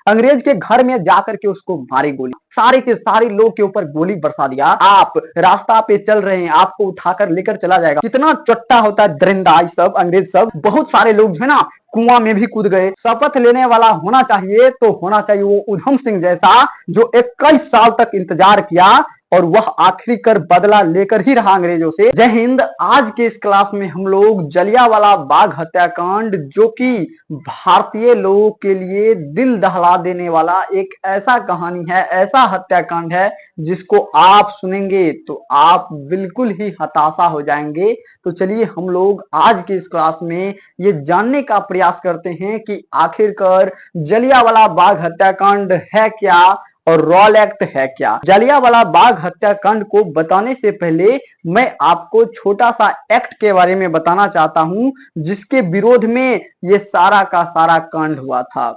अंग्रेज के घर में जाकर के उसको मारी गोली, सारे के सारे लोग के ऊपर गोली बरसा दिया। आप रास्ता पे चल रहे हैं, आपको उठाकर लेकर चला जाएगा। कितना चट्टा होता है दरिंदा सब अंग्रेज सब। बहुत सारे लोग जो है ना कुआं में भी कूद गए। शपथ लेने वाला होना चाहिए तो होना चाहिए वो उधम सिंह जैसा, जो 21 साल तक इंतजार किया और वह आखिरी कर बदला लेकर ही रहा अंग्रेजों से। जय हिंद। आज के इस क्लास में हम लोग जलियांवाला बाग हत्याकांड, जो कि भारतीय लोगों के लिए दिल दहला देने वाला एक ऐसा कहानी है, ऐसा हत्याकांड है जिसको आप सुनेंगे तो आप बिल्कुल ही हताशा हो जाएंगे। तो चलिए हम लोग आज के इस क्लास में ये जानने का प्रयास करते हैं कि आखिरकार जलियांवाला बाग हत्याकांड है क्या और रॉल एक्ट है क्या। जलियांवाला बाग हत्याकांड को बताने से पहले मैं आपको छोटा सा एक्ट के बारे में बताना चाहता हूं, जिसके विरोध में ये सारा का सारा कांड हुआ था।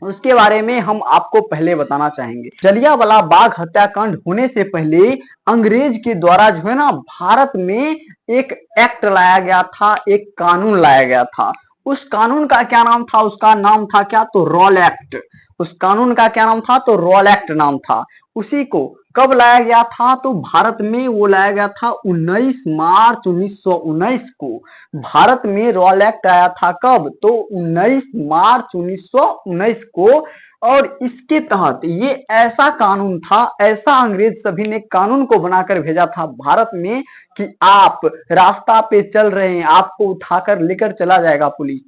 उसके बारे में हम आपको पहले बताना चाहेंगे। जलियांवाला बाग हत्याकांड होने से पहले अंग्रेज के द्वारा जो है ना भारत में एक एक्ट लाया गया था, एक कानून लाया गया था। उस कानून का क्या नाम था? उसका नाम था क्या? तो रॉल एक्ट। उस कानून का क्या नाम था? तो रॉल एक्ट नाम था। उसी को कब लाया गया था? तो भारत में वो लाया गया था 19 मार्च 1919 को। भारत में रॉल एक्ट आया था कब? तो 19 मार्च 1919 को। और इसके तहत ये ऐसा कानून था, ऐसा अंग्रेज सभी ने कानून को बनाकर भेजा था भारत में कि आप रास्ता पे चल रहे हैं, आपको उठाकर लेकर चला जाएगा पुलिस।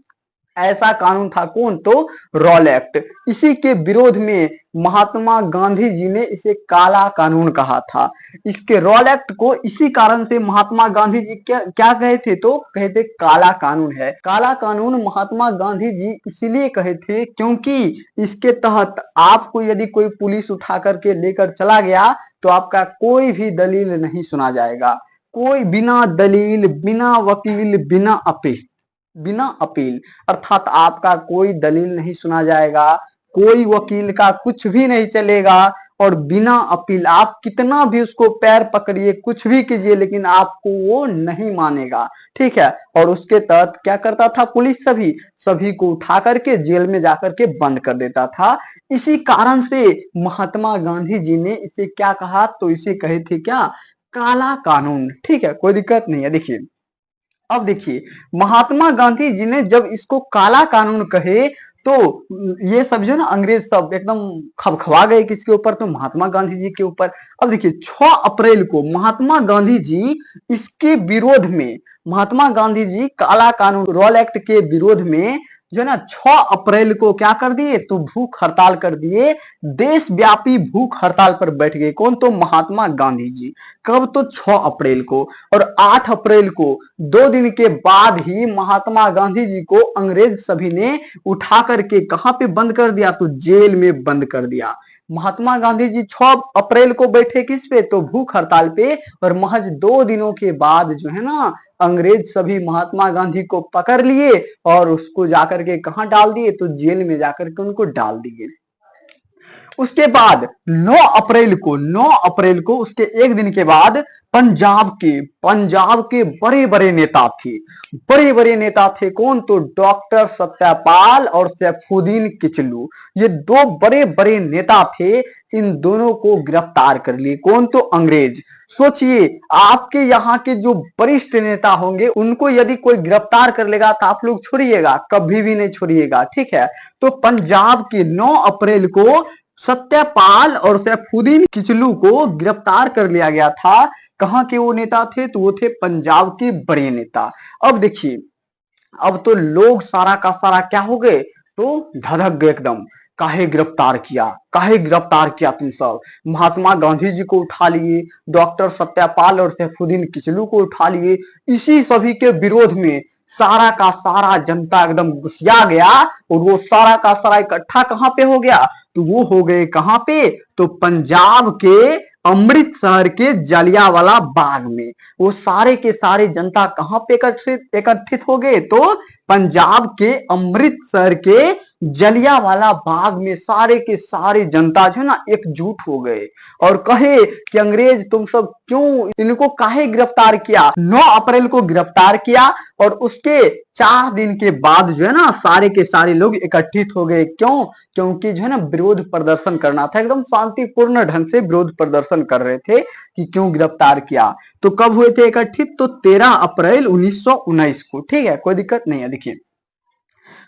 ऐसा कानून था कौन? तो रॉल एक्ट। इसी के विरोध में महात्मा गांधी जी ने इसे काला कानून कहा था। इसके रॉल एक्ट को इसी कारण से महात्मा गांधी जी क्या कहे थे? तो कहे थे काला कानून है। काला कानून महात्मा गांधी जी इसलिए कहे थे क्योंकि इसके तहत आपको यदि कोई पुलिस उठा करके लेकर चला गया तो आपका कोई भी दलील नहीं सुना जाएगा। कोई बिना दलील, बिना वकील, बिना अपील अर्थात आपका कोई दलील नहीं सुना जाएगा, कोई वकील का कुछ भी नहीं चलेगा और बिना अपील आप कितना भी उसको पैर पकड़िए, कुछ भी कीजिए, लेकिन आपको वो नहीं मानेगा। ठीक है। और उसके तहत क्या करता था पुलिस? सभी को उठा करके जेल में जाकर के बंद कर देता था। इसी कारण से महात्मा गांधी जी ने इसे क्या कहा? तो इसे कहे थे क्या? काला कानून। ठीक है, कोई दिक्कत नहीं है। देखिए, अब देखिए महात्मा गांधी जी ने जब इसको काला कानून कहे तो ये सब जो ना अंग्रेज सब एकदम खबखबा गए। किसके ऊपर? तो महात्मा गांधी जी के ऊपर। अब देखिए 6 अप्रैल को महात्मा गांधी जी इसके विरोध में, महात्मा गांधी जी काला कानून रॉल एक्ट के विरोध में जो है ना 6 अप्रैल को क्या कर दिए? तो भूख हड़ताल कर दिए। देशव्यापी भूख हड़ताल पर बैठ गए। कौन? तो महात्मा गांधी जी। कब? तो 6 अप्रैल को। और 8 अप्रैल को 2 दिन के बाद ही महात्मा गांधी जी को अंग्रेज सभी ने उठा करके कहां पे बंद कर दिया? तो जेल में बंद कर दिया। महात्मा गांधी जी 6 अप्रैल को बैठे किस पे? तो भूख हड़ताल पे। और महज 2 दिनों के बाद जो है ना अंग्रेज सभी महात्मा गांधी को पकड़ लिए और उसको जाकर के कहां डाल दिए? तो जेल में जाकर के उनको डाल दिए। उसके बाद 9 अप्रैल को उसके एक दिन के बाद पंजाब के बड़े बड़े नेता थे। कौन? तो डॉक्टर सत्यपाल और सैफुद्दीन किचलू। ये 2 बड़े बड़े नेता थे। इन दोनों को गिरफ्तार कर लिए। कौन? तो अंग्रेज। सोचिए, आपके यहाँ के जो वरिष्ठ नेता होंगे उनको यदि कोई गिरफ्तार कर लेगा तो आप लोग छोड़िएगा? कभी भी नहीं छोड़िएगा। ठीक है। तो पंजाब के 9 अप्रैल को सत्यपाल और सैफुद्दीन किचलू को गिरफ्तार कर लिया गया था। कहां के वो नेता थे? तो वो थे पंजाब के बड़े नेता। अब देखिए, अब तो लोग सारा का सारा क्या हो गए? तो धधक गए एकदम। काहे गिरफ्तार किया तुम सब? महात्मा गांधी जी को उठा लिए, डॉक्टर सत्यपाल और सैफुद्दीन किचलू को उठा लिए। इसी सभी के विरोध में सारा का सारा जनता एकदम गुस्सिया गया और वो सारा का सारा इकट्ठा कहां पे हो गया? तो वो हो गए कहां पे? तो पंजाब के अमृतसर के जलियांवाला बाग में। वो सारे के सारे जनता कहां पे एकत्रित हो गए? तो पंजाब के अमृतसर के जलियांवाला बाग में सारे के सारे जनता जो है ना एकजुट हो गए और कहे कि अंग्रेज तुम सब क्यों इनको काहे गिरफ्तार किया। 9 अप्रैल को गिरफ्तार किया और उसके 4 दिन के बाद जो है ना सारे के सारे लोग इकट्ठित हो गए। क्यों? क्योंकि जो है ना विरोध प्रदर्शन करना था, एकदम शांतिपूर्ण ढंग से विरोध प्रदर्शन कर रहे थे कि क्यों गिरफ्तार किया। तो कब हुए थे इकट्ठित? तो 13 अप्रैल 1919 को। ठीक है, कोई दिक्कत नहीं है। देखिए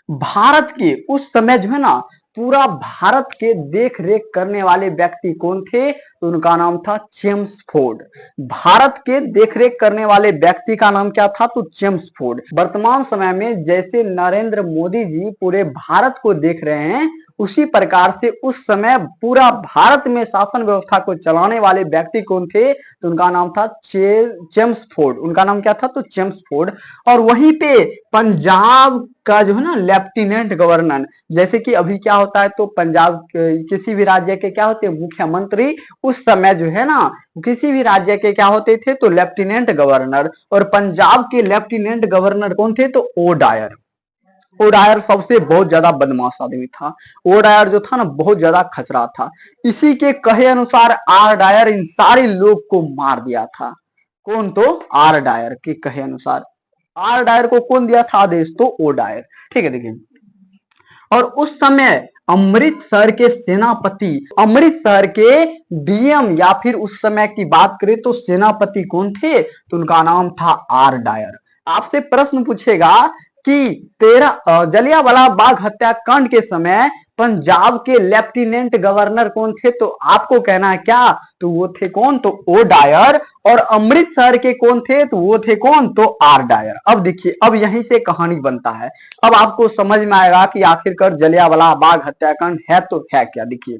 भारत के उस समय जो है ना पूरा भारत के देख रेख करने वाले व्यक्ति कौन थे? तो उनका नाम था चेम्सफोर्ड। भारत के देख रेख करने वाले व्यक्ति का नाम क्या था? तो चेम्सफोर्ड। वर्तमान समय में जैसे नरेंद्र मोदी जी पूरे भारत को देख रहे हैं, उसी प्रकार से उस समय पूरा भारत में शासन व्यवस्था को चलाने वाले व्यक्ति कौन थे? तो उनका नाम था चेम्सफोर्ड। उनका नाम क्या था? तो चेम्सफोर्ड। और वहीं पे पंजाब का जो है ना लेफ्टिनेंट गवर्नर, जैसे कि अभी क्या होता है तो पंजाब किसी भी राज्य के क्या होते हैं? मुख्यमंत्री। उस समय जो है ना किसी भी राज्य के क्या होते थे? तो लेफ्टिनेंट गवर्नर। और पंजाब के लेफ्टिनेंट गवर्नर कौन थे? तो ओडायर। ओडायर सबसे बहुत ज्यादा बदमाश आदमी था। ओडायर जो था ना बहुत ज्यादा खचरा था। इसी के कहे अनुसार आर डायर इन सारे लोग को मार दिया था। कौन? तो आर डायर के कहे अनुसार। आर डायर को कौन दिया था आदेश? तो ओडायर। ठीक है, देखिए और उस समय अमृतसर के सेनापति, अमृतसर के डीएम या फिर उस समय की बात करें तो सेनापति कौन थे? तो उनका नाम था आर डायर। आपसे प्रश्न पूछेगा कि 13 जलियांवाला बाग हत्याकांड के समय पंजाब के लेफ्टिनेंट गवर्नर कौन थे? तो आपको कहना है क्या? तो वो थे कौन? तो ओ डायर। और अमृतसर के कौन थे? तो वो थे कौन? तो आर डायर। अब देखिए अब यहीं से कहानी बनता है। अब आपको समझ में आएगा कि आखिरकार जलियांवाला बाग हत्याकांड है तो है क्या। देखिए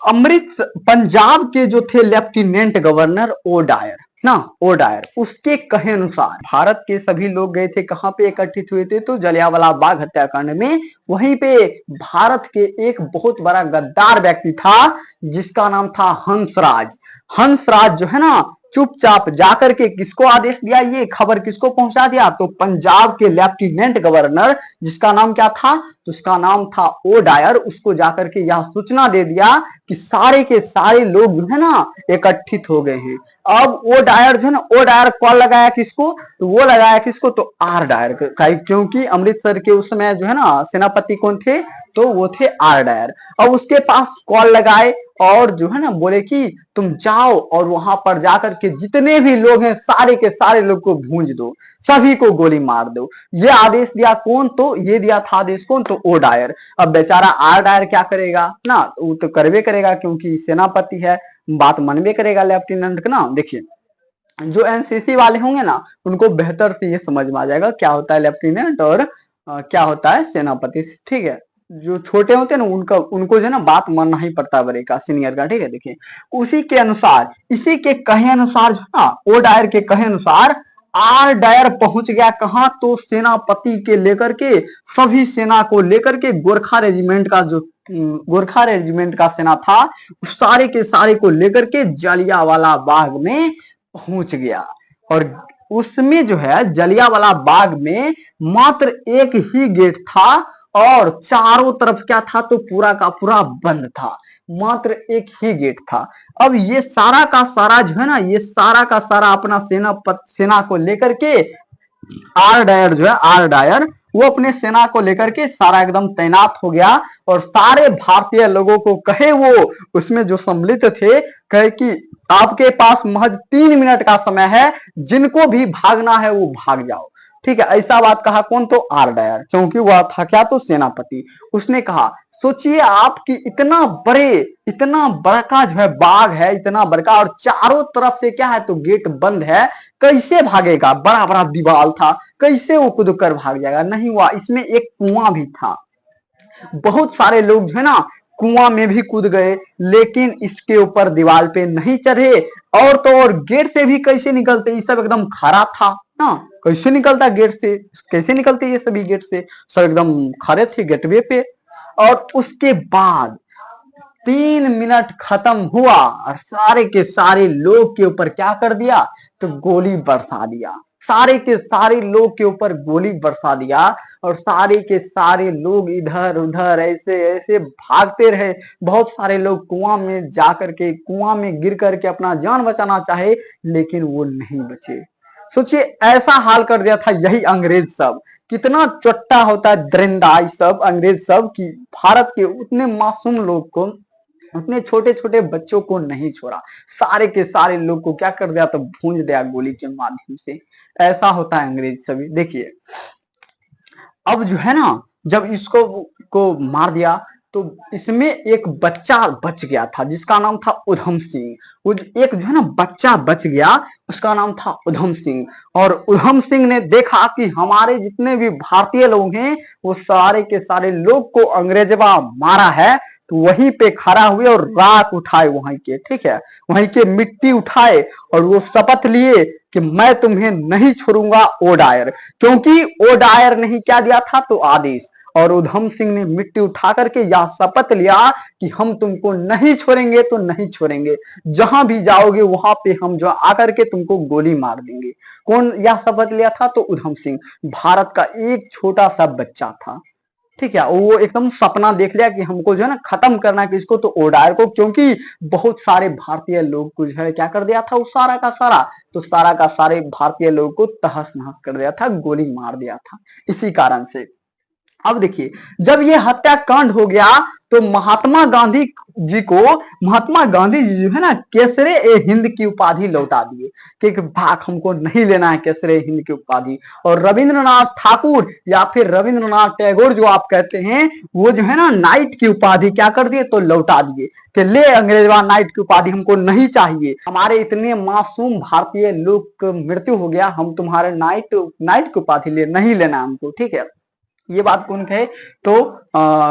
पंजाब के जो थे लेफ्टिनेंट गवर्नर ओ डायर ना, ओ डायर, उसके कहे अनुसार भारत के सभी लोग गए थे कहां पे इकट्ठित हुए थे? तो जलियांवाला बाग हत्याकांड में। वहीं पे भारत के एक बहुत बड़ा गद्दार व्यक्ति था जिसका नाम था हंसराज। हंसराज जो है ना चुपचाप जाकर के किसको आदेश दिया? ये खबर किसको पहुंचा दिया? तो पंजाब के लेफ्टिनेंट गवर्नर जिसका नाम क्या था? तो उसका नाम था ओ डायर। उसको जाकर के यह सूचना दे दिया कि सारे के सारे लोग जो है ना इकट्ठित हो गए हैं। अब ओ डायर जो है ना, ओ डायर कॉल लगाया किसको? तो वो लगाया किसको? तो आर डायर। क्योंकि अमृतसर के उस समय जो है ना सेनापति कौन थे? तो वो थे आर डायर। अब उसके पास कॉल लगाए और जो है ना बोले कि तुम जाओ और वहां पर जाकर के जितने भी लोग हैं सारे के सारे लोग को भूंज दो, सभी को गोली मार दो। ये आदेश दिया कौन? तो ये दिया था आदेश कौन? तो ओ डायर। अब बेचारा आर डायर क्या करेगा ना, वो तो करवे करेगा क्योंकि सेनापति है, बात मनवे करेगा लेफ्टिनेंट का ना। देखिए जो एनसीसी वाले होंगे ना उनको बेहतर से ये समझ में आ जाएगा क्या होता है लेफ्टिनेंट और क्या होता है सेनापति। ठीक है, जो छोटे होते हैं ना उनको जो है ना बात मानना ही पड़ता बड़े का, सीनियर का। ठीक है, देखिए उसी के अनुसार, इसी के कहे अनुसार जो है ना ओ डायर के कहे अनुसार आर डायर पहुंच गया कहां? तो सेनापति के लेकर के, सभी सेना को लेकर के, गोरखा रेजिमेंट का जो गोरखा रेजिमेंट का सेना था उस सारे के सारे को लेकर के जलियांवाला बाग में पहुंच गया। और उसमें जो है जलियांवाला बाग में मात्र एक ही गेट था और चारों तरफ क्या था? तो पूरा का पूरा बंद था, मात्र एक ही गेट था। अब ये सारा का सारा जो है ना, ये सारा का सारा अपना सेना को लेकर के आर डायर जो है, आर डायर वो अपने सेना को लेकर के सारा एकदम तैनात हो गया और सारे भारतीय लोगों को कहे, वो उसमें जो सम्मिलित थे, कहे कि आपके पास महज 3 मिनट का समय है, जिनको भी भागना है वो भाग जाओ। ठीक है, ऐसा बात कहा कौन? तो आर डायर, क्योंकि वह था क्या? तो सेनापति। उसने कहा सोचिए आपकी इतना बड़का जो है बाग है, इतना बड़का, और चारों तरफ से क्या है? तो गेट बंद है, कैसे भागेगा? बड़ा बड़ा दीवार था, कैसे वो कूद कर भाग जाएगा? नहीं हुआ। इसमें एक कुआं भी था, बहुत सारे लोग जो है ना कुआं में भी कूद गए, लेकिन इसके ऊपर दीवार पे नहीं चढ़े। और तो और गेट से भी कैसे निकलते? ये सब एकदम खरा था ना, कैसे निकलता गेट से? कैसे निकलते ये सभी गेट से? सब एकदम खड़े थे गेटवे पे। और उसके बाद 3 मिनट खत्म हुआ और सारे के सारे लोग के ऊपर क्या कर दिया? तो गोली बरसा दिया, सारे के सारे लोग के ऊपर गोली बरसा दिया। और सारे के सारे लोग इधर उधर ऐसे ऐसे भागते रहे। बहुत सारे लोग कुआं में जाकर के, कुआं में गिर करके अपना जान बचाना चाहे, लेकिन वो नहीं बचे। सोचिए ऐसा हाल कर दिया था यही अंग्रेज सब। कितना चट्टा होता है दरिंदा सब अंग्रेज सब कि भारत के उतने मासूम लोग को, उतने छोटे छोटे बच्चों को नहीं छोड़ा। सारे के सारे लोग को क्या कर दिया, तो भूंज दिया गोली के माध्यम से। ऐसा होता है अंग्रेज सभी। देखिए अब जो है ना, जब इसको को मार दिया तो इसमें एक बच्चा बच गया था जिसका नाम था उधम सिंह। एक जो है ना बच्चा बच गया, उसका नाम था उधम सिंह। और उधम सिंह ने देखा कि हमारे जितने भी भारतीय लोग हैं वो सारे के सारे लोग को अंग्रेजवा मारा है, तो वहीं पे खड़ा हुए और राख उठाए वहीं के, ठीक है, वहीं के मिट्टी उठाए और वो शपथ लिए कि मैं तुम्हें नहीं छोड़ूंगा ओडायर। क्योंकि ओडायर ने ही क्या दिया था, तो आदेश। और उधम सिंह ने मिट्टी उठा करके यह शपथ लिया कि हम तुमको नहीं छोड़ेंगे, तो नहीं छोड़ेंगे, जहां भी जाओगे वहां पे हम जो आकर के तुमको गोली मार देंगे। कौन यह शपथ लिया था, तो उधम सिंह, भारत का एक छोटा सा बच्चा था, ठीक है। वो एकदम सपना देख लिया कि हमको जो है ना खत्म करना है किसको, तो ओडायर को। क्योंकि बहुत सारे भारतीय लोग को जो है क्या कर दिया था, वो सारा का सारा, तो सारा का सारे भारतीय लोगों को तहस नहस कर दिया था, गोली मार दिया था इसी कारण से। अब देखिए जब ये हत्याकांड हो गया तो महात्मा गांधी जी को, महात्मा गांधी जी जो है ना केसरे ए हिंद की उपाधि लौटा दिए कि भाग हमको नहीं लेना है केसरे हिंद की उपाधि। और रविंद्रनाथ ठाकुर या फिर रविंद्रनाथ टैगोर जो आप कहते हैं, वो जो है ना नाइट की उपाधि क्या कर दिए, तो लौटा दिए कि ले अंग्रेजवा नाइट की उपाधि हमको नहीं चाहिए, हमारे इतने मासूम भारतीय लोग का मृत्यु हो गया, हम तुम्हारे नाइट की उपाधि ले नहीं लेना हमको, ठीक है। ये बात कौन कहे, तो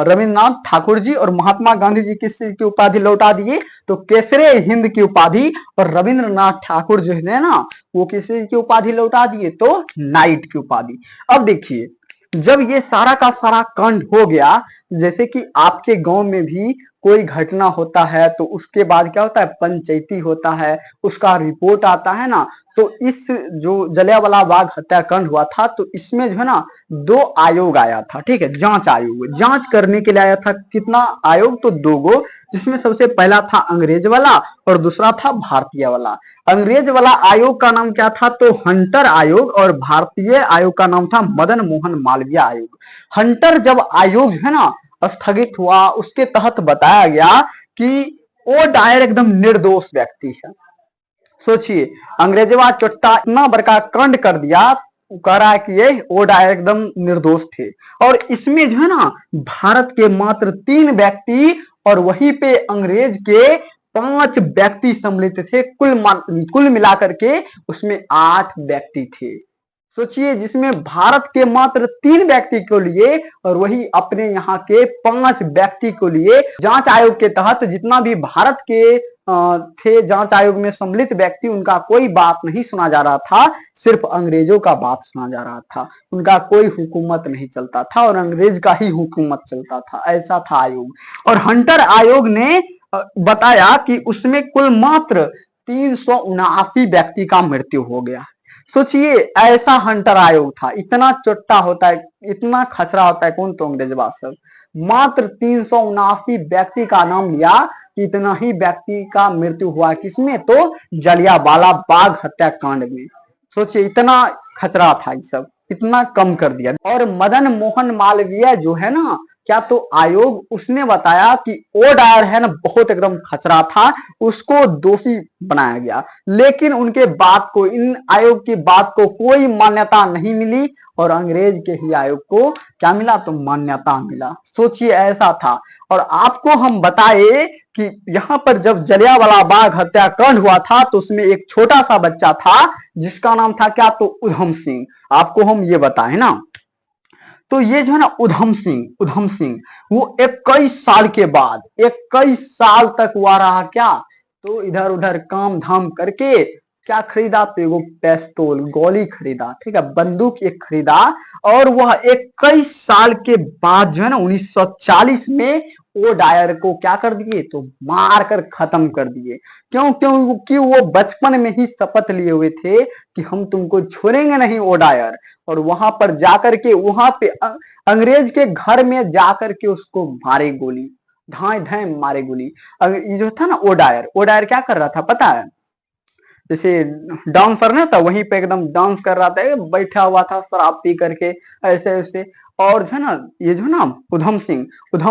रविंद्रनाथ ठाकुर जी। और महात्मा गांधी जी किस चीज की उपाधि लौटा दिए, तो केसरे हिंद की उपाधि। और रविंद्रनाथ ठाकुर जो है ना वो किस चीज की उपाधि लौटा दिए, तो नाइट की उपाधि। अब देखिए जब ये सारा का सारा कांड हो गया, जैसे कि आपके गांव में भी कोई घटना होता है तो उसके बाद क्या होता है, पंचायती होता है, उसका रिपोर्ट आता है ना। तो इस जो जलियांवाला बाग हत्याकांड हुआ था, तो इसमें जो है ना 2 आयोग आया था, ठीक है, जांच आयोग, जांच करने के लिए आया था। कितना आयोग, तो 2 गो, जिसमें सबसे पहला था अंग्रेज वाला और दूसरा था भारतीय वाला। अंग्रेज वाला आयोग का नाम क्या था, तो हंटर आयोग। और भारतीय आयोग का नाम था मदन मोहन मालवीय आयोग। हंटर जब आयोग है ना स्थगित हुआ, उसके तहत बताया गया कि वो डायर एकदम निर्दोष व्यक्ति है। सोचिए अंग्रेजवा चोट्टा इतना बड़का कांड कर दिया, कह रहा है कि ये वो डायर एकदम निर्दोष थे। और इसमें जो है ना भारत के मात्र 3 व्यक्ति और वहीं पे अंग्रेज के 5 व्यक्ति सम्मिलित थे। कुल मिलाकर के उसमें 8 व्यक्ति थे। सोचिए जिसमें भारत के मात्र 3 व्यक्ति को लिए और वही अपने यहाँ के 5 व्यक्ति को लिए। जांच आयोग के तहत जितना भी भारत के थे जांच आयोग में सम्मिलित व्यक्ति, उनका कोई बात नहीं सुना जा रहा था, सिर्फ अंग्रेजों का बात सुना जा रहा था। उनका कोई हुकूमत नहीं चलता था और अंग्रेज का ही हुकूमत चलता था, ऐसा था आयोग। और हंटर आयोग ने बताया कि उसमें कुल मात्र 379 व्यक्ति का मृत्यु हो गया। सोचिए ऐसा हंटर आयोग था। इतना चोट्टा होता है, इतना खचरा होता है कौन, तो अंग्रेजवा सब। मात्र 379 व्यक्ति का नाम लिया, इतना ही व्यक्ति का मृत्यु हुआ किसमें, तो जलियांवाला बाग हत्याकांड में। सोचिए इतना खचरा था ये सब, इतना कम कर दिया। और मदन मोहन मालवीय जो है ना, क्या तो आयोग, उसने बताया कि ओ डायर है ना बहुत एकदम खचरा था, उसको दोषी बनाया गया। लेकिन उनके बात को, इन आयोग की बात को कोई मान्यता नहीं मिली और अंग्रेज के ही आयोग को क्या मिला, तो मान्यता मिला। सोचिए ऐसा था। और आपको हम बताए कि यहाँ पर जब जलियांवाला बाग हत्याकांड हुआ था तो उसमें एक छोटा सा बच्चा था जिसका नाम था क्या, तो उधम सिंह। आपको हम ये बताए ना, तो ये जो है ना उधम सिंह वो 21 साल के बाद 21 साल तक हुआ रहा क्या, तो इधर उधर काम धाम करके क्या खरीदा, तो एगो पिस्तौल गोली खरीदा, ठीक है, बंदूक एक खरीदा। और वह 21 साल के बाद जो है ना 1940 में वो डायर को क्या कर दिए, तो मार कर खत्म कर दिए। क्यों? क्योंकि वो बचपन में ही शपथ लिए हुए थे कि हम तुमको छोड़ेंगे नहीं वो डायर। और वहां पर जाकर के, वहां पे अंग्रेज के घर में जाकर के उसको मारे गोली, धाए धाए मारे गोली। ये जो था ना ओ डायर क्या कर रहा था पता है? जैसे डांसर ना था, वहीं पे एकदम डांस कर रहा था, बैठा हुआ था शराब पी करके, ऐसे ऐसे। और जो है ना, ये जो ना उधम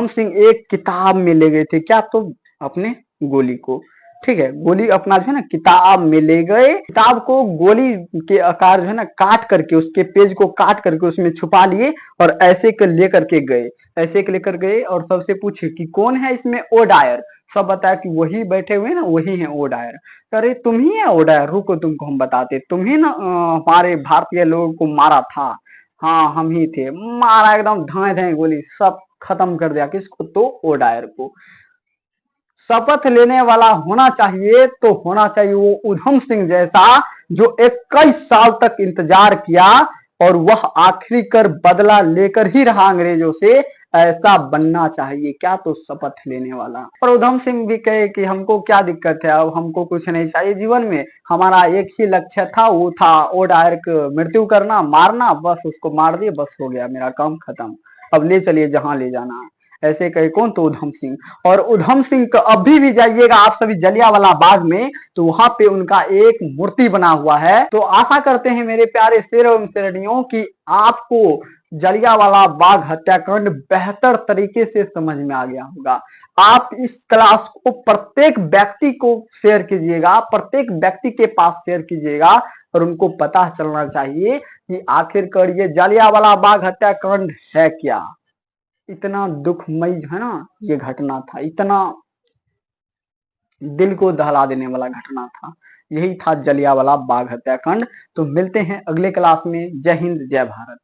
सिंह एक किताब में ले गए थे क्या, तो अपने गोली को, ठीक है, गोली अपना जो है ना किताब में ले गए, किताब को गोली के आकार जो है ना काट करके, उसके पेज को काट करके उसमें छुपा लिए, और ऐसे के लेकर के गए, ऐसे के लेकर गए, और सबसे पूछे कि कौन है इसमें ओ डायर। सब बताया कि वही बैठे हुए ना, वही है ओ डायर। अरे तुम ही है ओ डायर, रुको तुमको हम बताते, तुम ही ना हमारे भारतीय लोगों को मारा था। हाँ हम ही थे। मारा एकदम धाए धाए गोली, सब खत्म कर दिया। किसको? तो ओ डायर को। शपथ लेने वाला होना चाहिए, तो होना चाहिए वो उधम सिंह जैसा, जो 21 साल तक इंतजार किया, और वह आखिरी कर बदला लेकर ही रहा अंग्रेजों से। ऐसा बनना चाहिए क्या, तो शपथ लेने वाला। और उधम सिंह भी कहे कि हमको क्या दिक्कत है, अब हमको कुछ नहीं चाहिए जीवन में, हमारा एक ही लक्ष्य था, वो था ओ डायर को मृत्यु करना, मारना, बस उसको मार दिए, बस हो गया मेरा काम खत्म, अब ले चलिए जहां ले जाना। ऐसे कहे कौन? तो उधम सिंह। और उधम सिंह का अभी भी जाइएगा आप सभी जलियांवाला बाग में, तो वहां पे उनका एक मूर्ति बना हुआ है। तो आशा करते हैं मेरे प्यारे शेर एवं शेरनियों की आपको जलियांवाला बाग हत्याकांड बेहतर तरीके से समझ में आ गया होगा। आप इस क्लास को प्रत्येक व्यक्ति को शेयर कीजिएगा, प्रत्येक व्यक्ति के पास शेयर कीजिएगा, और उनको पता चलना चाहिए कि आखिरकार ये जलियांवाला बाग हत्याकांड है क्या। इतना दुखमय जो है ना ये घटना था, इतना दिल को दहला देने वाला घटना था। यही था जलियांवाला बाग हत्याकांड। तो मिलते हैं अगले क्लास में। जय हिंद, जय भारत।